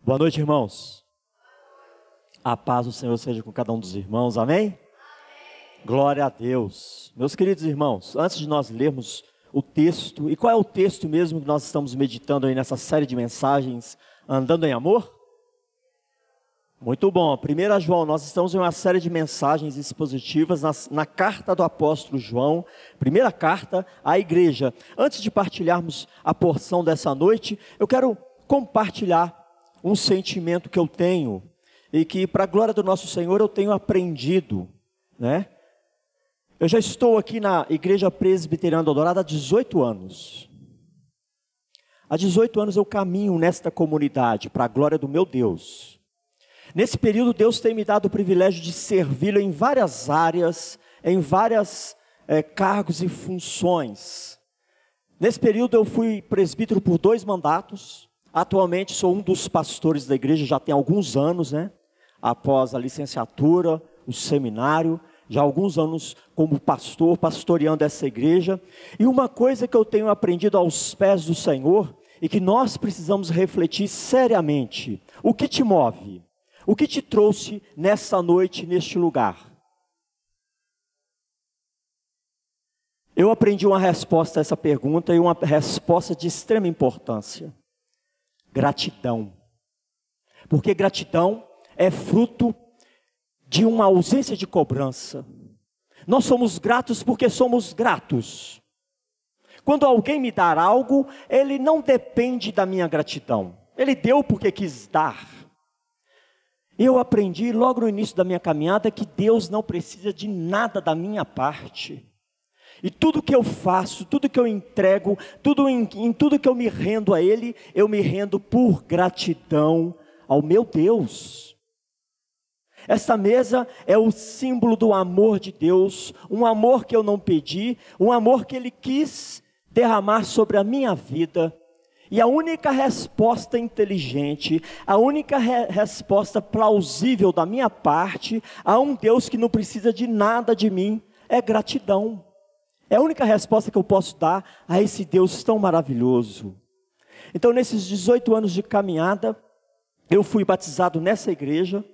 Boa noite, irmãos. A paz do Senhor seja com cada um dos irmãos, amém? Amém. Glória a Deus. Meus queridos irmãos, antes de nós lermos o texto, e qual é o texto mesmo que nós estamos meditando aí nessa série de mensagens, Andando em Amor? Muito bom, 1 João, nós estamos em uma série de mensagens expositivas na carta do apóstolo João, primeira carta à igreja. Antes de partilharmos a porção dessa noite, eu quero compartilhar um sentimento que eu tenho, e que para a glória do nosso Senhor eu tenho aprendido, né? Eu já estou aqui na Igreja Presbiteriana do Eldorado há 18 anos. Há 18 anos eu caminho nesta comunidade, para a glória do meu Deus. Nesse período Deus tem me dado o privilégio de servi-lo em várias áreas, em vários cargos e funções. Nesse período eu fui presbítero por 2 mandatos. Atualmente sou um dos pastores da igreja, já tem alguns anos, né? Após a licenciatura, o seminário, já há alguns anos como pastor, pastoreando essa igreja. E uma coisa que eu tenho aprendido aos pés do Senhor, e que nós precisamos refletir seriamente: o que te move? O que te trouxe nessa noite, neste lugar? Eu aprendi uma resposta a essa pergunta, e uma resposta de extrema importância. Gratidão. Porque gratidão é fruto de uma ausência de cobrança. Nós somos gratos porque somos gratos. Quando alguém me dá algo, ele não depende da minha gratidão. Ele deu porque quis dar. Eu aprendi logo no início da minha caminhada que Deus não precisa de nada da minha parte. E tudo que eu faço, tudo que eu entrego, em tudo que eu me rendo a Ele, eu me rendo por gratidão ao meu Deus. Esta mesa é o símbolo do amor de Deus, um amor que eu não pedi, um amor que Ele quis derramar sobre a minha vida. E a única resposta inteligente, a única resposta plausível da minha parte a um Deus que não precisa de nada de mim é gratidão. É a única resposta que eu posso dar a esse Deus tão maravilhoso. Então, nesses 18 anos de caminhada, eu fui batizado nessa igreja.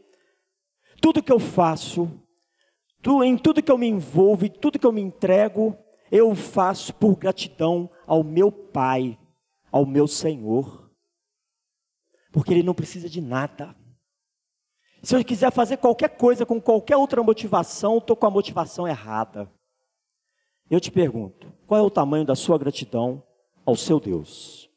Tudo que eu faço, em tudo que eu me envolvo, tudo que eu me entrego, eu faço por gratidão ao meu Pai, ao meu Senhor. Porque Ele não precisa de nada. Se eu quiser fazer qualquer coisa com qualquer outra motivação, eu estou com a motivação errada. Eu te pergunto, qual é o tamanho da sua gratidão ao seu Deus?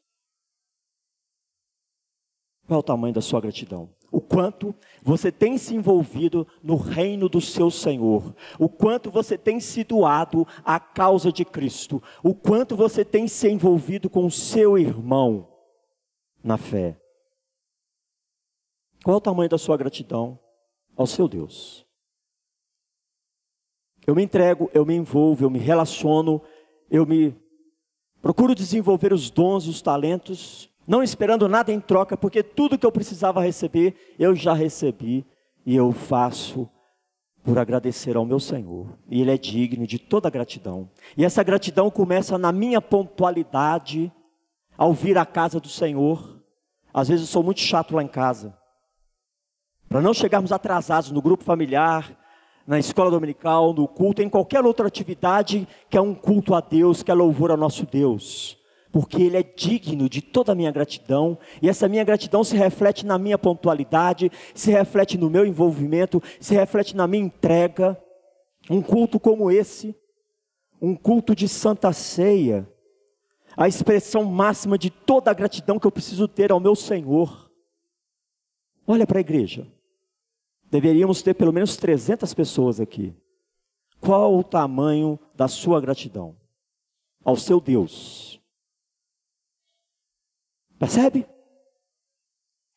Qual é o tamanho da sua gratidão? O quanto você tem se envolvido no reino do seu Senhor, o quanto você tem se doado à causa de Cristo, o quanto você tem se envolvido com o seu irmão na fé. Qual é o tamanho da sua gratidão ao seu Deus? Eu me entrego, eu me envolvo, eu me relaciono, procuro desenvolver os dons e os talentos, não esperando nada em troca, porque tudo que eu precisava receber, eu já recebi, e eu faço por agradecer ao meu Senhor, e Ele é digno de toda gratidão. E essa gratidão começa na minha pontualidade, ao vir à casa do Senhor. Às vezes eu sou muito chato lá em casa, para não chegarmos atrasados no grupo familiar, na escola dominical, no culto, em qualquer outra atividade que é um culto a Deus, que é louvor ao nosso Deus. Porque Ele é digno de toda a minha gratidão, e essa minha gratidão se reflete na minha pontualidade, se reflete no meu envolvimento, se reflete na minha entrega. Um culto como esse, um culto de Santa Ceia, a expressão máxima de toda a gratidão que eu preciso ter ao meu Senhor. Olha para a igreja. Deveríamos ter pelo menos 300 pessoas aqui. Qual o tamanho da sua gratidão ao seu Deus? Percebe?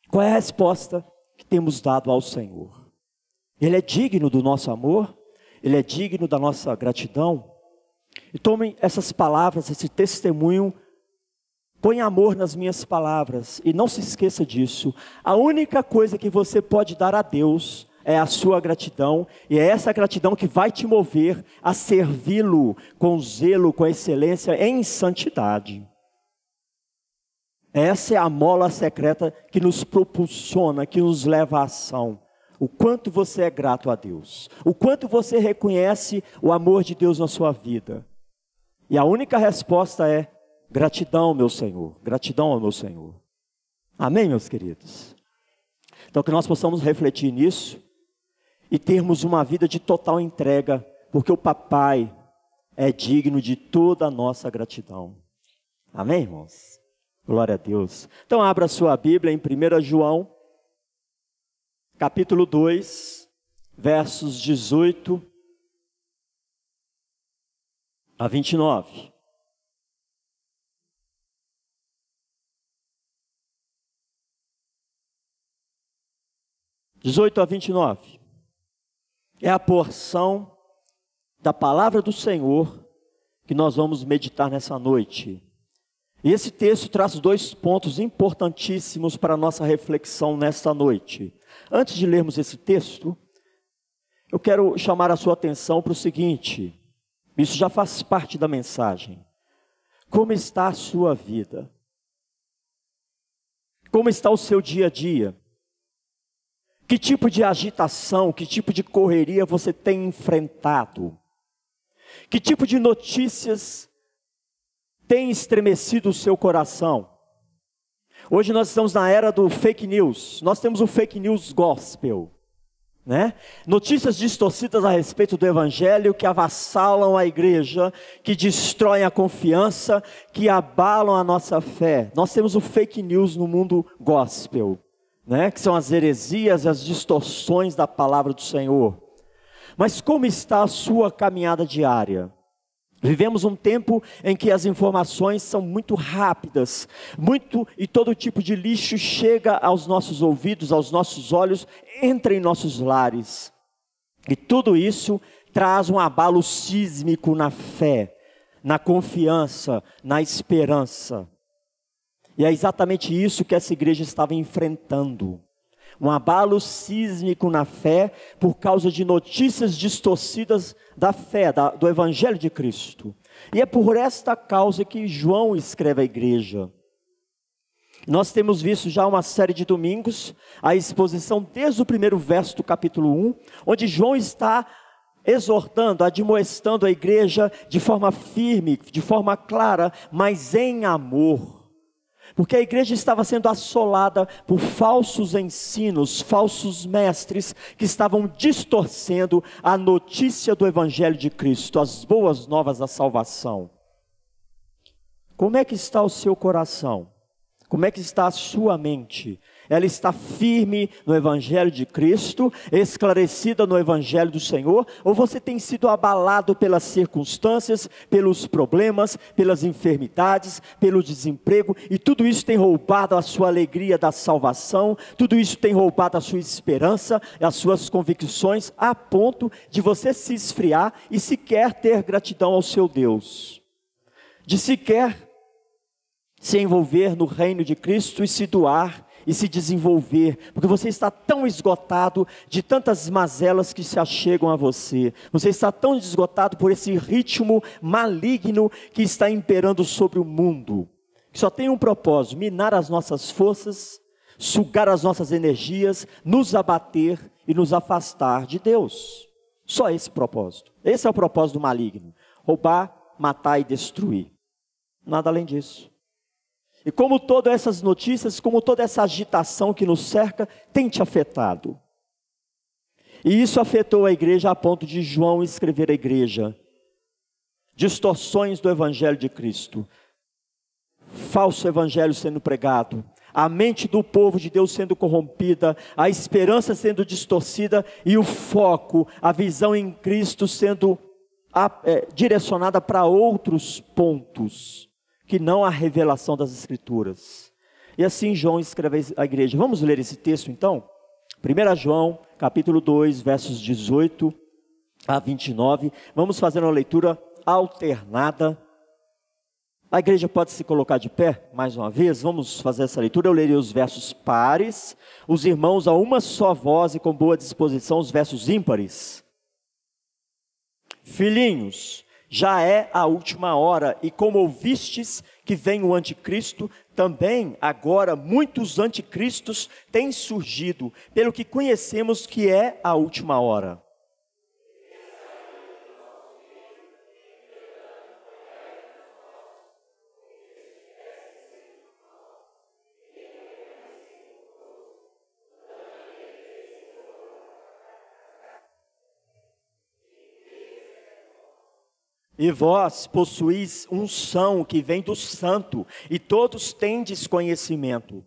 Qual é a resposta que temos dado ao Senhor? Ele é digno do nosso amor, Ele é digno da nossa gratidão. E tomem essas palavras, esse testemunho, põe amor nas minhas palavras, e não se esqueça disso. A única coisa que você pode dar a Deus é a sua gratidão, e é essa gratidão que vai te mover a servi-lo com zelo, com excelência, em santidade. Essa é a mola secreta que nos propulsiona, que nos leva à ação. O quanto você é grato a Deus. O quanto você reconhece o amor de Deus na sua vida. E a única resposta é gratidão, meu Senhor. Gratidão ao meu Senhor. Amém, meus queridos? Então que nós possamos refletir nisso e termos uma vida de total entrega, porque o papai é digno de toda a nossa gratidão. Amém, irmãos? Glória a Deus. Então abra sua Bíblia em 1 João, capítulo 2, versos 18 a 29. (18 a 29). É a porção da palavra do Senhor que nós vamos meditar nessa noite. E esse texto traz 2 pontos importantíssimos para a nossa reflexão nesta noite. Antes de lermos esse texto, eu quero chamar a sua atenção para o seguinte, isso já faz parte da mensagem. Como está a sua vida? Como está o seu dia a dia? Que tipo de agitação, que tipo de correria você tem enfrentado? Que tipo de notícias tem estremecido o seu coração? Hoje nós estamos na era do fake news. Nós temos o fake news gospel, né? Notícias distorcidas a respeito do evangelho que avassalam a igreja, que destroem a confiança, que abalam a nossa fé. Nós temos o fake news no mundo gospel, né? Que são as heresias e as distorções da palavra do Senhor. Mas como está a sua caminhada diária? Vivemos um tempo em que as informações são muito rápidas, e todo tipo de lixo chega aos nossos ouvidos, aos nossos olhos, entra em nossos lares. E tudo isso traz um abalo sísmico na fé, na confiança, na esperança. E é exatamente isso que essa igreja estava enfrentando. Um abalo sísmico na fé por causa de notícias distorcidas da fé, do Evangelho de Cristo. E é por esta causa que João escreve à igreja. Nós temos visto já uma série de domingos, a exposição desde o primeiro verso do capítulo 1, onde João está exortando, admoestando a igreja de forma firme, de forma clara, mas em amor. Porque a igreja estava sendo assolada por falsos ensinos, falsos mestres, que estavam distorcendo a notícia do Evangelho de Cristo, as boas novas da salvação. Como é que está o seu coração? Como é que está a sua mente? Ela está firme no Evangelho de Cristo, esclarecida no Evangelho do Senhor? Ou você tem sido abalado pelas circunstâncias, pelos problemas, pelas enfermidades, pelo desemprego, e tudo isso tem roubado a sua alegria da salvação, tudo isso tem roubado a sua esperança, as suas convicções, a ponto de você se esfriar e sequer ter gratidão ao seu Deus, de sequer se envolver no reino de Cristo e se doar e se desenvolver, porque você está tão esgotado de tantas mazelas que se achegam a você, você está tão esgotado por esse ritmo maligno que está imperando sobre o mundo, que só tem um propósito: minar as nossas forças, sugar as nossas energias, nos abater e nos afastar de Deus. Só esse propósito. Esse é o propósito do maligno: roubar, matar e destruir. Nada além disso. E como todas essas notícias, como toda essa agitação que nos cerca, tem te afetado. E isso afetou a igreja a ponto de João escrever à igreja: distorções do Evangelho de Cristo, falso evangelho sendo pregado, a mente do povo de Deus sendo corrompida, a esperança sendo distorcida e o foco, a visão em Cristo sendo direcionada para outros pontos, que não a revelação das Escrituras. E assim João escreve à igreja. Vamos ler esse texto então? 1 João, capítulo 2, versos 18 a 29. Vamos fazer uma leitura alternada. A igreja pode se colocar de pé, mais uma vez. Vamos fazer essa leitura. Eu lerei os versos pares, os irmãos a uma só voz e com boa disposição os versos ímpares. Filhinhos, já é a última hora, e como ouvistes que vem o anticristo, também agora muitos anticristos têm surgido, pelo que conhecemos que é a última hora. E vós possuís unção que vem do Santo, e todos tendes conhecimento.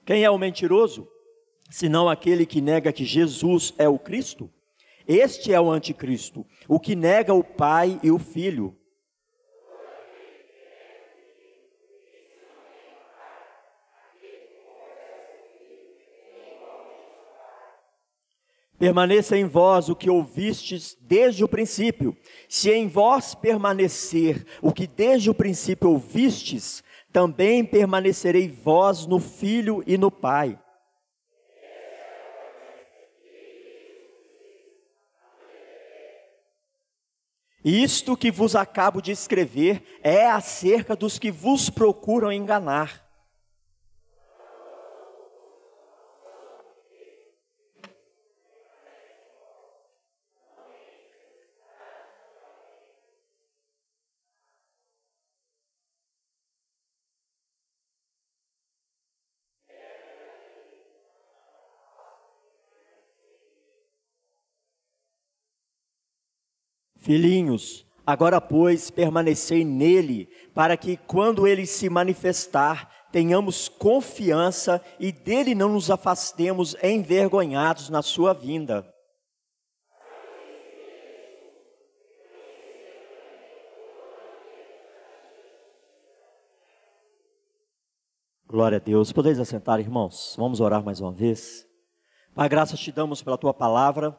Quem é o mentiroso? Senão aquele que nega que Jesus é o Cristo? Este é o anticristo, o que nega o Pai e o Filho. Permaneça em vós o que ouvistes desde o princípio. Se em vós permanecer o que desde o princípio ouvistes, também permanecerei vós no Filho e no Pai. Isto que vos acabo de escrever é acerca dos que vos procuram enganar. Filhinhos, agora pois permanecei nele, para que quando ele se manifestar, tenhamos confiança e dele não nos afastemos envergonhados na sua vinda. Glória a Deus. Podeis assentar, irmãos? Vamos orar mais uma vez. Pai, graças te damos pela tua palavra,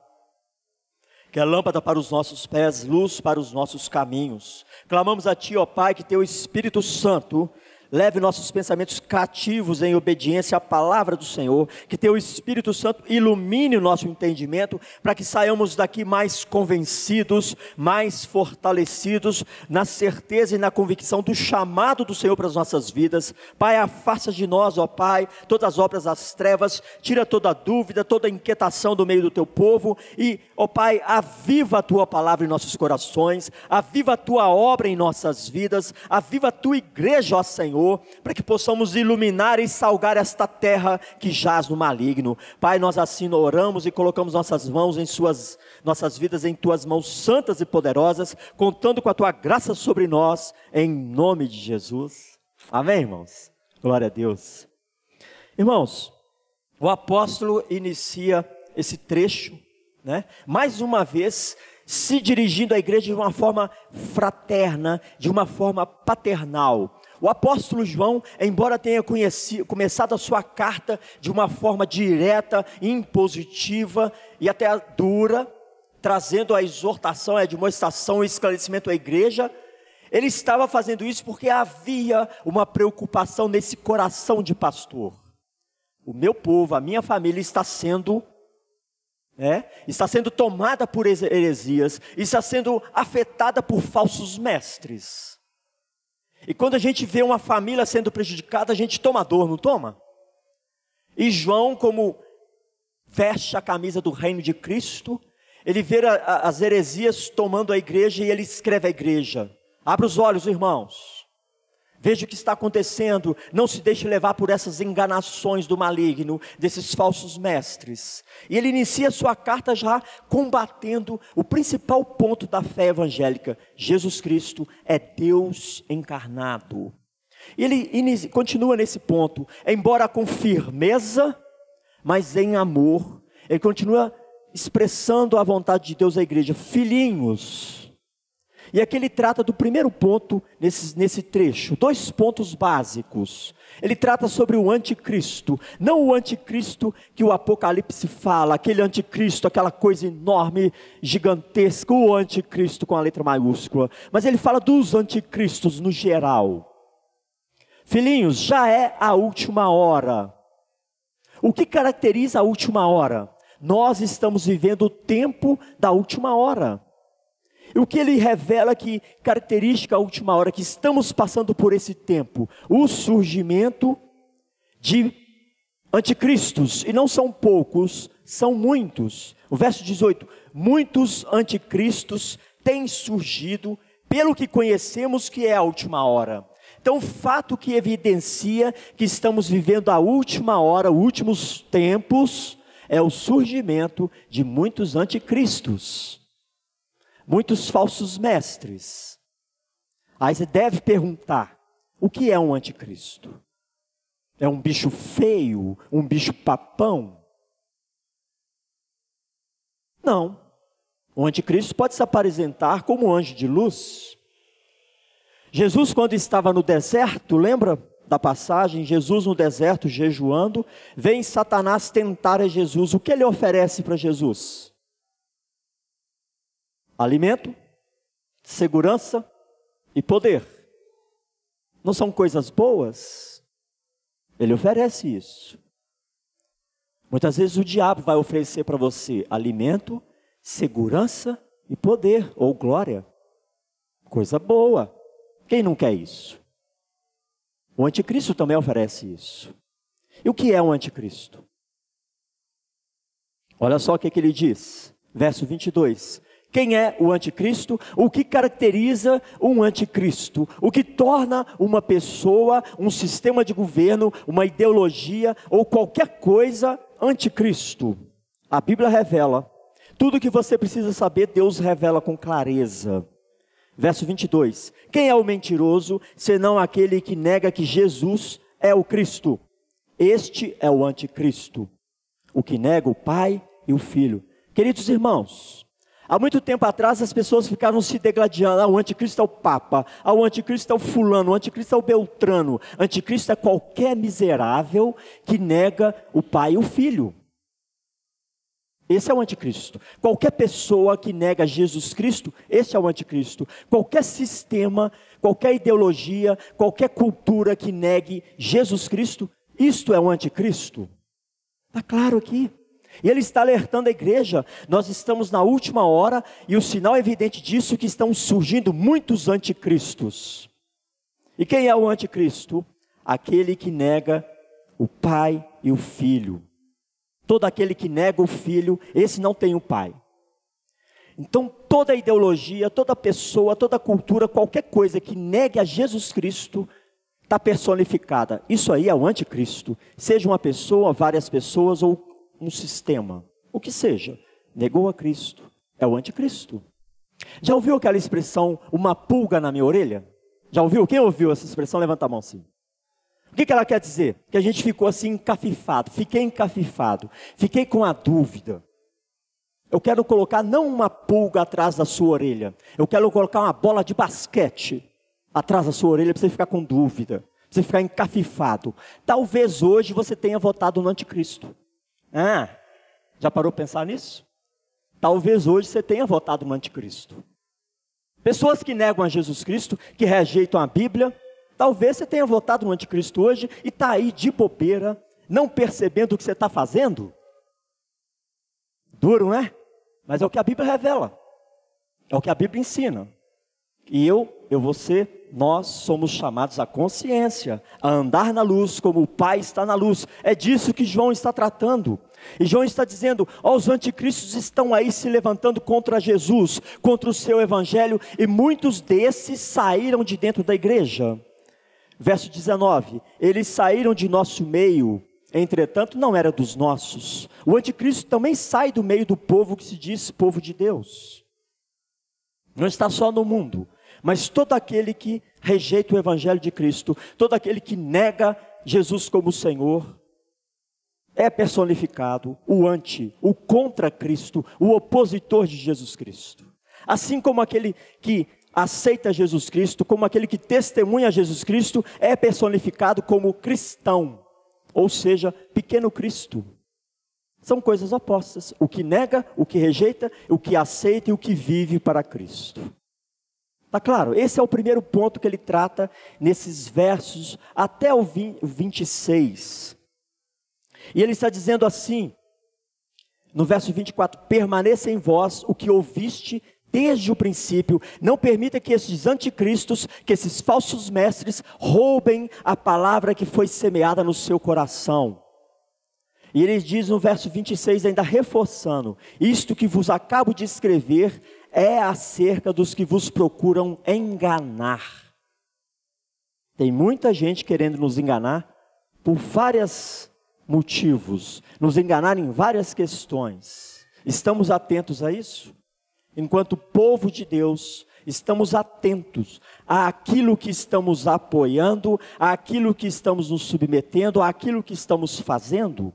que é lâmpada para os nossos pés, luz para os nossos caminhos. Clamamos a Ti, ó Pai, que Teu Espírito Santo leve nossos pensamentos cativos em obediência à palavra do Senhor, que Teu Espírito Santo ilumine o nosso entendimento, para que saiamos daqui mais convencidos, mais fortalecidos, na certeza e na convicção do chamado do Senhor para as nossas vidas. Pai, afasta de nós, ó Pai, todas as obras das trevas, tira toda dúvida, toda inquietação do meio do Teu povo, e, ó Pai, aviva a Tua palavra em nossos corações, aviva a Tua obra em nossas vidas, aviva a Tua igreja, ó Senhor, para que possamos iluminar e salgar esta terra que jaz no maligno. Pai, nós assim oramos e colocamos nossas mãos em nossas vidas em Tuas mãos santas e poderosas, contando com a Tua graça sobre nós, em nome de Jesus. Amém, irmãos? Glória a Deus. Irmãos, o apóstolo inicia esse trecho, né? Mais uma vez, se dirigindo à igreja de uma forma fraterna, de uma forma paternal. O apóstolo João, embora tenha começado a sua carta de uma forma direta, impositiva e até dura, trazendo a exortação, a demonstração e esclarecimento à igreja, ele estava fazendo isso porque havia uma preocupação nesse coração de pastor. O meu povo, a minha família está sendo tomada por heresias, está sendo afetada por falsos mestres. E quando a gente vê uma família sendo prejudicada, a gente toma dor, não toma? E João, como veste a camisa do reino de Cristo, ele vê as heresias tomando a igreja e ele escreve à igreja: abra os olhos, irmãos, veja o que está acontecendo, não se deixe levar por essas enganações do maligno, desses falsos mestres. E ele inicia sua carta já combatendo o principal ponto da fé evangélica: Jesus Cristo é Deus encarnado. E ele continua nesse ponto, embora com firmeza, mas em amor, ele continua expressando a vontade de Deus à igreja: filhinhos. E aqui ele trata do primeiro ponto nesse trecho, 2 pontos básicos. Ele trata sobre o anticristo, não o anticristo que o Apocalipse fala, aquele anticristo, aquela coisa enorme, gigantesca, o anticristo com a letra maiúscula, mas ele fala dos anticristos no geral. Filhinhos, já é a última hora. O que caracteriza a última hora? Nós estamos vivendo o tempo da última hora. E o que ele revela que característica a última hora, que estamos passando por esse tempo? O surgimento de anticristos, e não são poucos, são muitos. O verso 18, muitos anticristos têm surgido, pelo que conhecemos que é a última hora. Então, o fato que evidencia que estamos vivendo a última hora, últimos tempos, é o surgimento de muitos anticristos. Muitos falsos mestres. Aí você deve perguntar, o que é um anticristo? É um bicho feio? Um bicho papão? Não. O anticristo pode se apresentar como um anjo de luz. Jesus, quando estava no deserto, lembra da passagem? Jesus no deserto, jejuando, vem Satanás tentar a Jesus. O que ele oferece para Jesus? Alimento, segurança e poder. Não são coisas boas? Ele oferece isso. Muitas vezes o diabo vai oferecer para você alimento, segurança e poder, ou glória. Coisa boa. Quem não quer isso? O anticristo também oferece isso. E o que é um anticristo? Olha só o que ele diz. Verso 22. Quem é o anticristo? O que caracteriza um anticristo? O que torna uma pessoa, um sistema de governo, uma ideologia ou qualquer coisa anticristo? A Bíblia revela. Tudo que você precisa saber, Deus revela com clareza. Verso 22. Quem é o mentiroso, senão aquele que nega que Jesus é o Cristo? Este é o anticristo, o que nega o Pai e o Filho. Queridos irmãos, há muito tempo atrás as pessoas ficaram se degladiando. O anticristo é o Papa, o anticristo é o fulano, o anticristo é o Beltrano. O anticristo é qualquer miserável que nega o Pai e o Filho. Esse é o anticristo. Qualquer pessoa que nega Jesus Cristo, esse é o anticristo. Qualquer sistema, qualquer ideologia, qualquer cultura que negue Jesus Cristo, isto é o anticristo. Está claro aqui. E ele está alertando a igreja, nós estamos na última hora, e o sinal evidente disso é que estão surgindo muitos anticristos. E quem é o anticristo? Aquele que nega o Pai e o Filho. Todo aquele que nega o Filho, esse não tem o Pai. Então toda ideologia, toda pessoa, toda cultura, qualquer coisa que negue a Jesus Cristo, está personificada. Isso aí é o anticristo. Seja uma pessoa, várias pessoas ou um sistema, o que seja, negou a Cristo, é o anticristo. Já ouviu aquela expressão, uma pulga na minha orelha? Já ouviu? Quem ouviu essa expressão? Levanta a mão assim. O que ela quer dizer? Que a gente ficou assim encafifado, fiquei com a dúvida. Eu quero colocar não uma pulga atrás da sua orelha, eu quero colocar uma bola de basquete atrás da sua orelha para você ficar com dúvida, para você ficar encafifado. Talvez hoje você tenha votado no anticristo. Já parou para pensar nisso? Talvez hoje você tenha votado no anticristo. Pessoas que negam a Jesus Cristo, que rejeitam a Bíblia, talvez você tenha votado no anticristo hoje e está aí de bobeira, não percebendo o que você está fazendo. Duro, né? Mas é o que a Bíblia revela. É o que a Bíblia ensina. E você, nós somos chamados à consciência, a andar na luz como o Pai está na luz. É disso que João está tratando. E João está dizendo, os anticristos estão aí se levantando contra Jesus, contra o seu evangelho, e muitos desses saíram de dentro da igreja. Verso 19, eles saíram de nosso meio, entretanto não era dos nossos. O anticristo também sai do meio do povo que se diz povo de Deus. Não está só no mundo, mas todo aquele que rejeita o evangelho de Cristo, todo aquele que nega Jesus como Senhor, é personificado o contra Cristo, o opositor de Jesus Cristo. Assim como aquele que aceita Jesus Cristo, como aquele que testemunha Jesus Cristo, é personificado como cristão, ou seja, pequeno Cristo. São coisas opostas, o que nega, o que rejeita, o que aceita e o que vive para Cristo. Está claro? Esse é o primeiro ponto que ele trata nesses versos até o 26. E ele está dizendo assim, no verso 24, permaneça em vós o que ouviste desde o princípio, não permita que esses anticristos, que esses falsos mestres roubem a palavra que foi semeada no seu coração. E ele diz no verso 26, ainda reforçando, isto que vos acabo de escrever é acerca dos que vos procuram enganar. Tem muita gente querendo nos enganar por vários motivos, nos enganar em várias questões. Estamos atentos a isso? Enquanto povo de Deus, estamos atentos àquilo que estamos apoiando, àquilo que estamos nos submetendo, àquilo que estamos fazendo?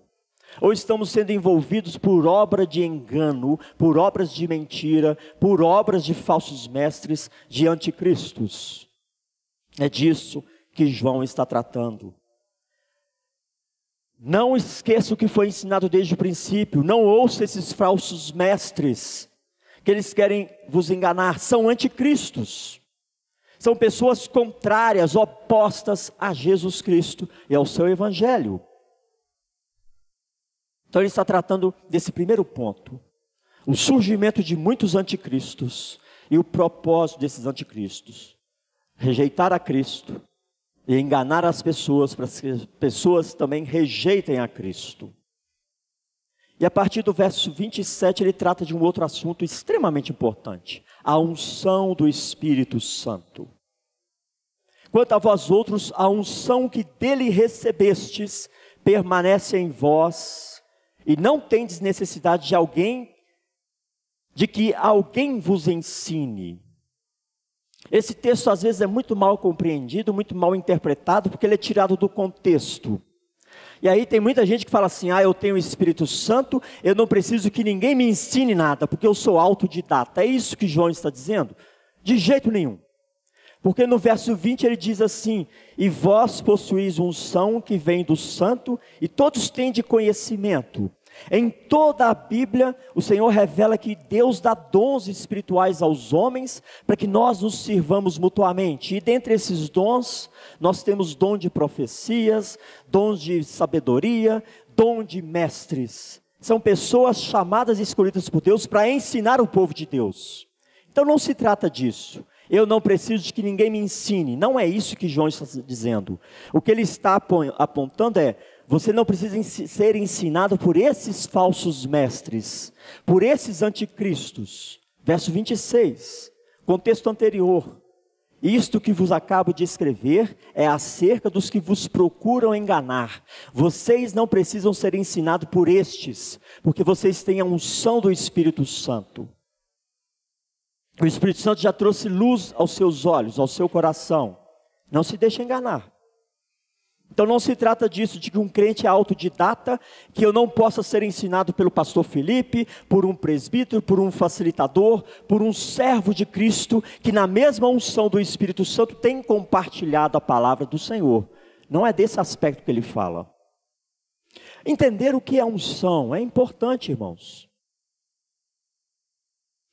Ou estamos sendo envolvidos por obra de engano, por obras de mentira, por obras de falsos mestres, de anticristos? É disso que João está tratando. Não esqueça o que foi ensinado desde o princípio, não ouça esses falsos mestres, que eles querem vos enganar, são anticristos. São pessoas contrárias, opostas a Jesus Cristo e ao seu evangelho. Então ele está tratando desse primeiro ponto, o surgimento de muitos anticristos e o propósito desses anticristos, rejeitar a Cristo e enganar as pessoas, para que as pessoas também rejeitem a Cristo. E a partir do verso 27 ele trata de um outro assunto extremamente importante, a unção do Espírito Santo. Quanto a vós outros, a unção que dele recebestes permanece em vós, e não tendes necessidade de que alguém vos ensine. Esse texto às vezes é muito mal compreendido, muito mal interpretado, porque ele é tirado do contexto. E aí tem muita gente que fala assim, eu tenho o Espírito Santo, eu não preciso que ninguém me ensine nada, porque eu sou autodidata. É isso que João está dizendo? De jeito nenhum. Porque no verso 20 ele diz assim, e vós possuís unção que vem do Santo, e todos têm de conhecimento. Em toda a Bíblia, o Senhor revela que Deus dá dons espirituais aos homens, para que nós nos sirvamos mutuamente. E dentre esses dons, nós temos dom de profecias, dons de sabedoria, dom de mestres. São pessoas chamadas e escolhidas por Deus para ensinar o povo de Deus. Então não se trata disso. Eu não preciso de que ninguém me ensine. Não é isso que João está dizendo. O que ele está apontando é, você não precisa ser ensinado por esses falsos mestres, por esses anticristos. Verso 26, contexto anterior. Isto que vos acabo de escrever é acerca dos que vos procuram enganar. Vocês não precisam ser ensinados por estes, porque vocês têm a unção do Espírito Santo. O Espírito Santo já trouxe luz aos seus olhos, ao seu coração. Não se deixe enganar. Então não se trata disso, de que um crente é autodidata, que eu não possa ser ensinado pelo pastor Felipe, por um presbítero, por um facilitador, por um servo de Cristo, que na mesma unção do Espírito Santo tem compartilhado a palavra do Senhor. Não é desse aspecto que ele fala. Entender o que é unção é importante, irmãos.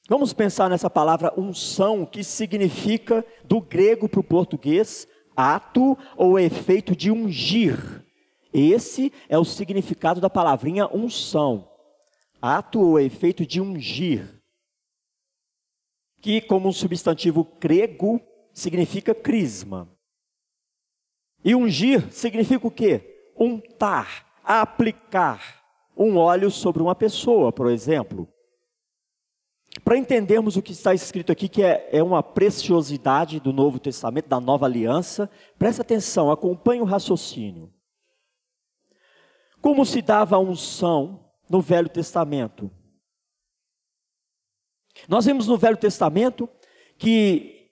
Vamos pensar nessa palavra unção, que significa, do grego para o português, ato ou efeito de ungir. Esse é o significado da palavrinha unção. Ato ou efeito de ungir. Que, como um substantivo grego, significa crisma. E ungir significa o quê? Untar, aplicar um óleo sobre uma pessoa, por exemplo. Para entendermos o que está escrito aqui, que é uma preciosidade do Novo Testamento, da Nova Aliança, presta atenção, acompanhe o raciocínio. Como se dava a unção no Velho Testamento? Nós vimos no Velho Testamento que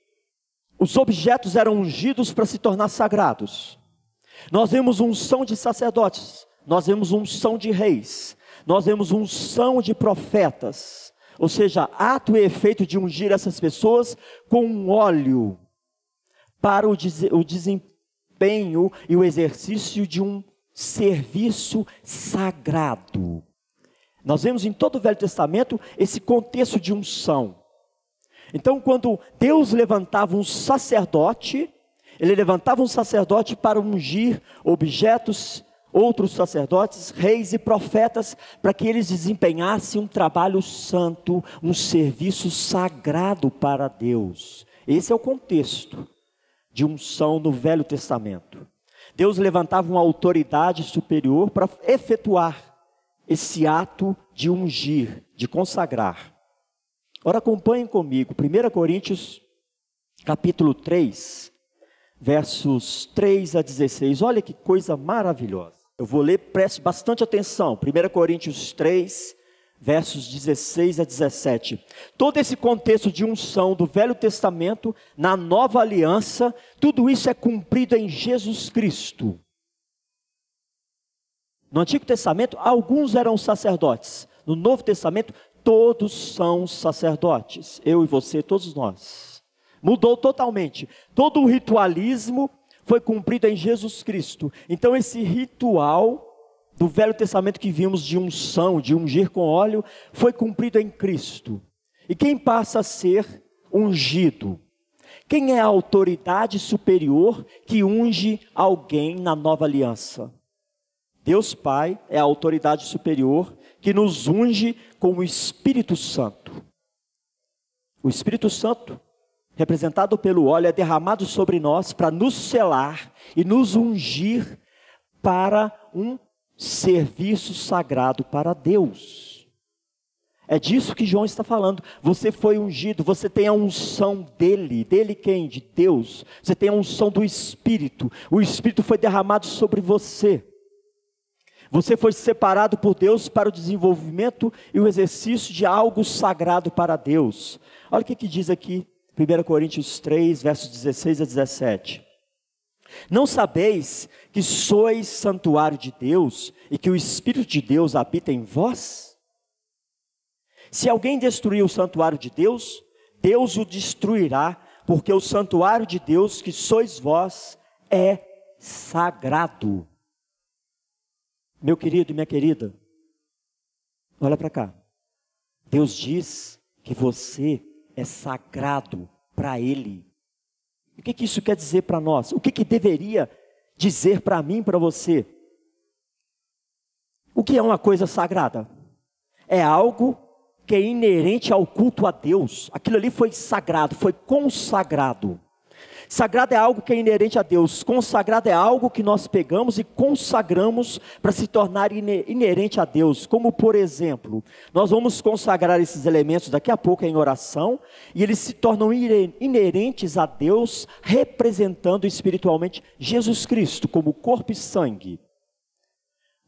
os objetos eram ungidos para se tornar sagrados. Nós vemos unção de sacerdotes, nós vemos unção de reis, nós vemos unção de profetas. Ou seja, ato e efeito de ungir essas pessoas com um óleo para o desempenho e o exercício de um serviço sagrado. Nós vemos em todo o Velho Testamento esse contexto de unção. Então, quando Deus levantava um sacerdote, ele levantava um sacerdote para ungir objetos, outros sacerdotes, reis e profetas, para que eles desempenhassem um trabalho santo, um serviço sagrado para Deus. Esse é o contexto de unção no Velho Testamento. Deus levantava uma autoridade superior para efetuar esse ato de ungir, de consagrar. Ora, acompanhem comigo, 1 Coríntios, capítulo 3, versos 3 a 16. Olha que coisa maravilhosa. Eu vou ler, preste bastante atenção. 1 Coríntios 3, versos 16 a 17. Todo esse contexto de unção do Velho Testamento, na Nova Aliança, tudo isso é cumprido em Jesus Cristo. No Antigo Testamento, alguns eram sacerdotes. No Novo Testamento, todos são sacerdotes. Eu e você, todos nós. Mudou totalmente. Todo o ritualismo foi cumprido em Jesus Cristo. Então esse ritual do Velho Testamento que vimos de unção, de ungir com óleo, foi cumprido em Cristo. E quem passa a ser ungido? Quem é a autoridade superior que unge alguém na nova aliança? Deus Pai é a autoridade superior que nos unge com o Espírito Santo. O Espírito Santo, representado pelo óleo, é derramado sobre nós para nos selar e nos ungir para um serviço sagrado para Deus. É disso que João está falando. Você foi ungido, você tem a unção dele. Dele quem? De Deus. Você tem a unção do Espírito. O Espírito foi derramado sobre você. Você foi separado por Deus para o desenvolvimento e o exercício de algo sagrado para Deus. Olha o que diz aqui, 1 Coríntios 3, versos 16 a 17. Não sabeis que sois santuário de Deus e que o Espírito de Deus habita em vós? Se alguém destruir o santuário de Deus, Deus o destruirá, porque o santuário de Deus, que sois vós, é sagrado. Meu querido e minha querida, olha para cá. Deus diz que você é sagrado para Ele. O que isso quer dizer para nós? O que deveria dizer para mim e para você? O que é uma coisa sagrada? É algo que é inerente ao culto a Deus. Aquilo ali foi sagrado, foi consagrado. Sagrado é algo que é inerente a Deus. Consagrado é algo que nós pegamos e consagramos para se tornar inerente a Deus. Como por exemplo, nós vamos consagrar esses elementos daqui a pouco em oração, e eles se tornam inerentes a Deus, representando espiritualmente Jesus Cristo como corpo e sangue.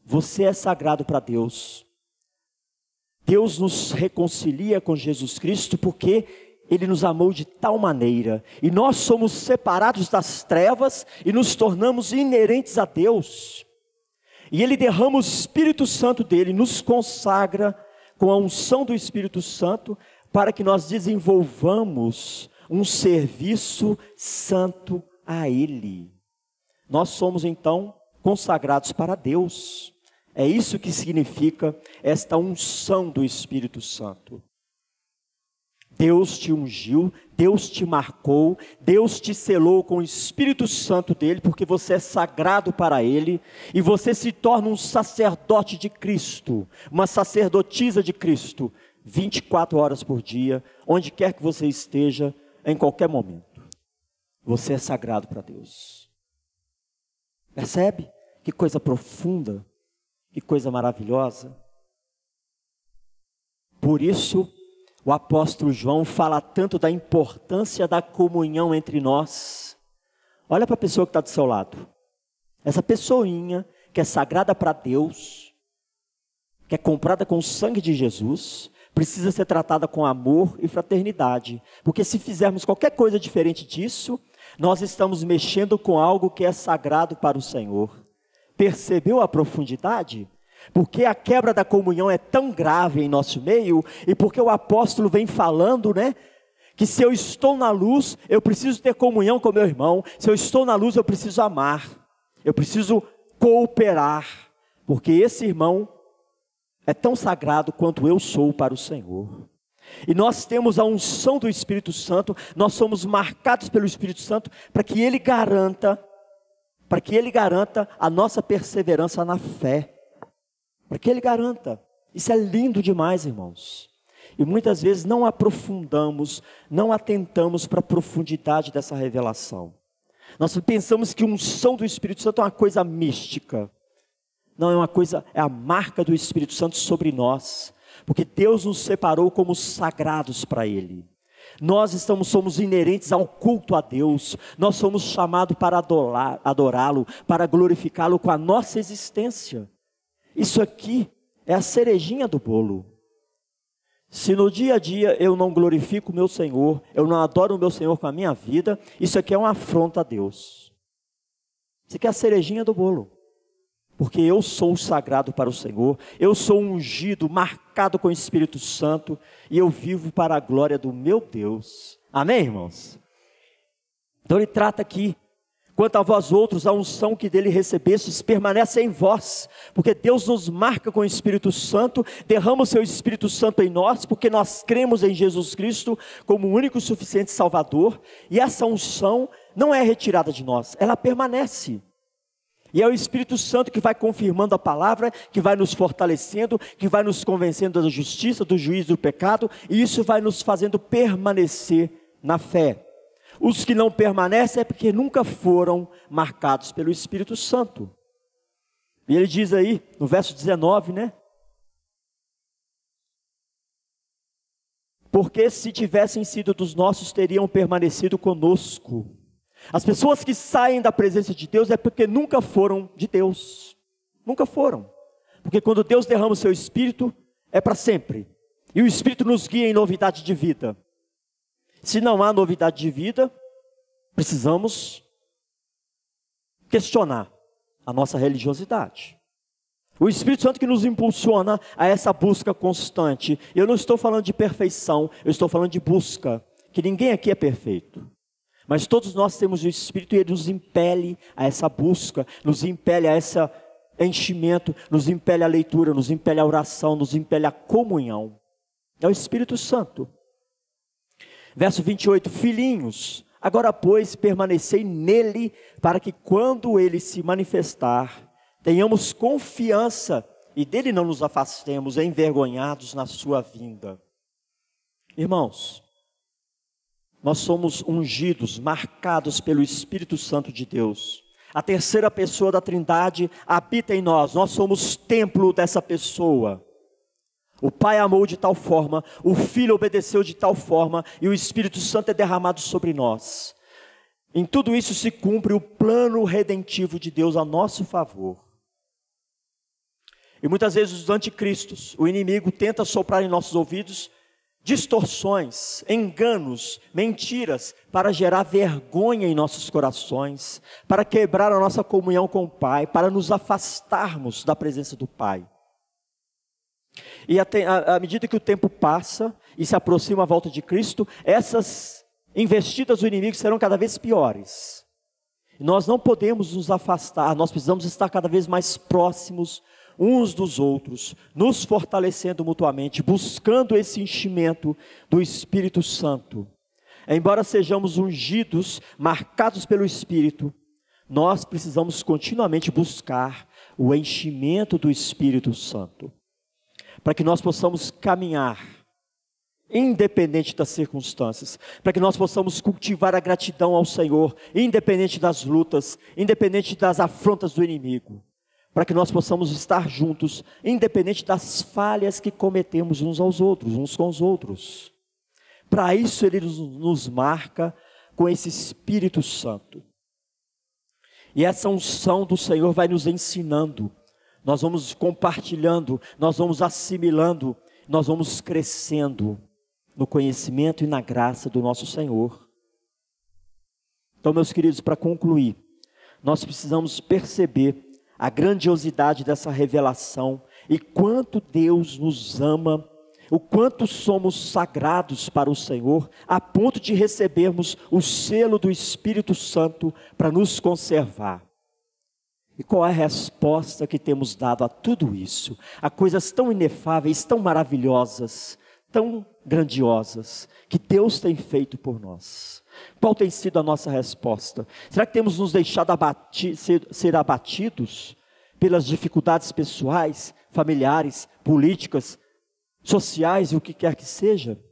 Você é sagrado para Deus. Deus nos reconcilia com Jesus Cristo porque Ele nos amou de tal maneira, e nós somos separados das trevas e nos tornamos inerentes a Deus. E Ele derrama o Espírito Santo dele, nos consagra com a unção do Espírito Santo, para que nós desenvolvamos um serviço santo a Ele. Nós somos então consagrados para Deus. É isso que significa esta unção do Espírito Santo. Deus te ungiu, Deus te marcou, Deus te selou com o Espírito Santo dele, porque você é sagrado para Ele, e você se torna um sacerdote de Cristo, uma sacerdotisa de Cristo, 24 horas por dia, onde quer que você esteja, em qualquer momento. Você é sagrado para Deus. Percebe? Que coisa profunda, que coisa maravilhosa. Por isso, o apóstolo João fala tanto da importância da comunhão entre nós. Olha para a pessoa que está do seu lado. Essa pessoinha que é sagrada para Deus, que é comprada com o sangue de Jesus, precisa ser tratada com amor e fraternidade. Porque se fizermos qualquer coisa diferente disso, nós estamos mexendo com algo que é sagrado para o Senhor. Percebeu a profundidade? Porque a quebra da comunhão é tão grave em nosso meio, e porque o apóstolo vem falando, que se eu estou na luz, eu preciso ter comunhão com meu irmão. Se eu estou na luz, eu preciso amar, eu preciso cooperar, porque esse irmão é tão sagrado quanto eu sou para o Senhor. E nós temos a unção do Espírito Santo, nós somos marcados pelo Espírito Santo, para que Ele garanta para que Ele garanta a nossa perseverança na fé, para que Ele garanta. Isso é lindo demais, irmãos. E muitas vezes não aprofundamos, não atentamos para a profundidade dessa revelação. Nós pensamos que a unção do Espírito Santo é uma coisa mística. Não, é uma coisa, é a marca do Espírito Santo sobre nós, porque Deus nos separou como sagrados para Ele. Nós somos inerentes ao culto a Deus, nós somos chamados para adorá-lo, para glorificá-lo com a nossa existência. Isso aqui é a cerejinha do bolo. Se no dia a dia eu não glorifico o meu Senhor, eu não adoro o meu Senhor com a minha vida, isso aqui é uma afronta a Deus. Isso aqui é a cerejinha do bolo. Porque eu sou sagrado para o Senhor, eu sou ungido, marcado com o Espírito Santo, e eu vivo para a glória do meu Deus. Amém, irmãos? Então ele trata aqui, quanto a vós outros, a unção que dele recebestes permanece em vós, porque Deus nos marca com o Espírito Santo, derrama o seu Espírito Santo em nós, porque nós cremos em Jesus Cristo como o único e suficiente Salvador, e essa unção não é retirada de nós, ela permanece. E é o Espírito Santo que vai confirmando a palavra, que vai nos fortalecendo, que vai nos convencendo da justiça, do juízo do pecado, e isso vai nos fazendo permanecer na fé. Os que não permanecem é porque nunca foram marcados pelo Espírito Santo. E ele diz aí, no verso 19, né? Porque se tivessem sido dos nossos, teriam permanecido conosco. As pessoas que saem da presença de Deus é porque nunca foram de Deus. Nunca foram. Porque quando Deus derrama o seu Espírito, é para sempre. E o Espírito nos guia em novidade de vida. Se não há novidade de vida, precisamos questionar a nossa religiosidade. O Espírito Santo que nos impulsiona a essa busca constante. Eu não estou falando de perfeição, eu estou falando de busca. Que ninguém aqui é perfeito. Mas todos nós temos o Espírito e Ele nos impele a essa busca, nos impele a esse enchimento, nos impele a leitura, nos impele a oração, nos impele a comunhão. É o Espírito Santo. Verso 28, filhinhos, agora pois permanecei nele, para que quando ele se manifestar, tenhamos confiança e dele não nos afastemos envergonhados na sua vinda. Irmãos, nós somos ungidos, marcados pelo Espírito Santo de Deus. A terceira pessoa da Trindade habita em nós, nós somos templo dessa pessoa. O Pai amou de tal forma, o Filho obedeceu de tal forma, e o Espírito Santo é derramado sobre nós. Em tudo isso se cumpre o plano redentivo de Deus a nosso favor. E muitas vezes os anticristos, o inimigo tenta soprar em nossos ouvidos distorções, enganos, mentiras, para gerar vergonha em nossos corações, para quebrar a nossa comunhão com o Pai, para nos afastarmos da presença do Pai. E à medida que o tempo passa e se aproxima a volta de Cristo, essas investidas do inimigo serão cada vez piores. Nós não podemos nos afastar, nós precisamos estar cada vez mais próximos uns dos outros, nos fortalecendo mutuamente, buscando esse enchimento do Espírito Santo. Embora sejamos ungidos, marcados pelo Espírito, nós precisamos continuamente buscar o enchimento do Espírito Santo, para que nós possamos caminhar, independente das circunstâncias, para que nós possamos cultivar a gratidão ao Senhor, independente das lutas, independente das afrontas do inimigo, para que nós possamos estar juntos, independente das falhas que cometemos uns aos outros, uns com os outros. Para isso Ele nos marca com esse Espírito Santo. E essa unção do Senhor vai nos ensinando, nós vamos compartilhando, nós vamos assimilando, nós vamos crescendo no conhecimento e na graça do nosso Senhor. Então, meus queridos, para concluir, nós precisamos perceber a grandiosidade dessa revelação e quanto Deus nos ama, o quanto somos sagrados para o Senhor, a ponto de recebermos o selo do Espírito Santo para nos conservar. E qual é a resposta que temos dado a tudo isso? A coisas tão inefáveis, tão maravilhosas, tão grandiosas que Deus tem feito por nós. Qual tem sido a nossa resposta? Será que temos nos deixado ser abatidos pelas dificuldades pessoais, familiares, políticas, sociais e o que quer que seja?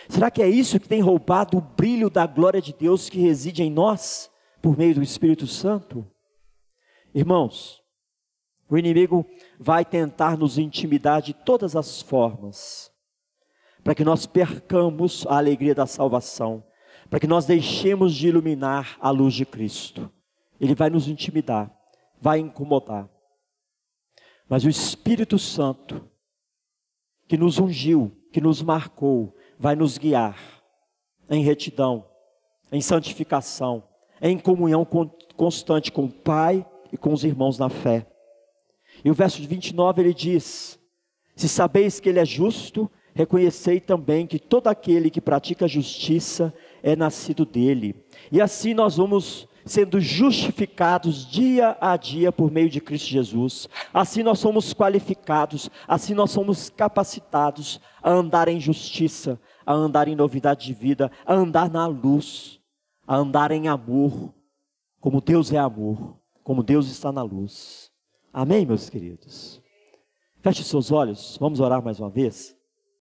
Será que é isso que tem roubado o brilho da glória de Deus que reside em nós, por meio do Espírito Santo? Irmãos, o inimigo vai tentar nos intimidar de todas as formas, para que nós percamos a alegria da salvação, para que nós deixemos de iluminar a luz de Cristo. Ele vai nos intimidar, vai incomodar. Mas o Espírito Santo, que nos ungiu, que nos marcou, vai nos guiar em retidão, em santificação, em comunhão constante com o Pai e com os irmãos na fé. E o verso 29 ele diz: se sabeis que Ele é justo, reconhecei também que todo aquele que pratica a justiça é nascido dele. E assim nós vamos sendo justificados dia a dia por meio de Cristo Jesus. Assim nós somos qualificados, assim nós somos capacitados a andar em justiça, a andar em novidade de vida, a andar na luz, a andar em amor, como Deus é amor, como Deus está na luz. Amém, meus queridos? Feche seus olhos, vamos orar mais uma vez.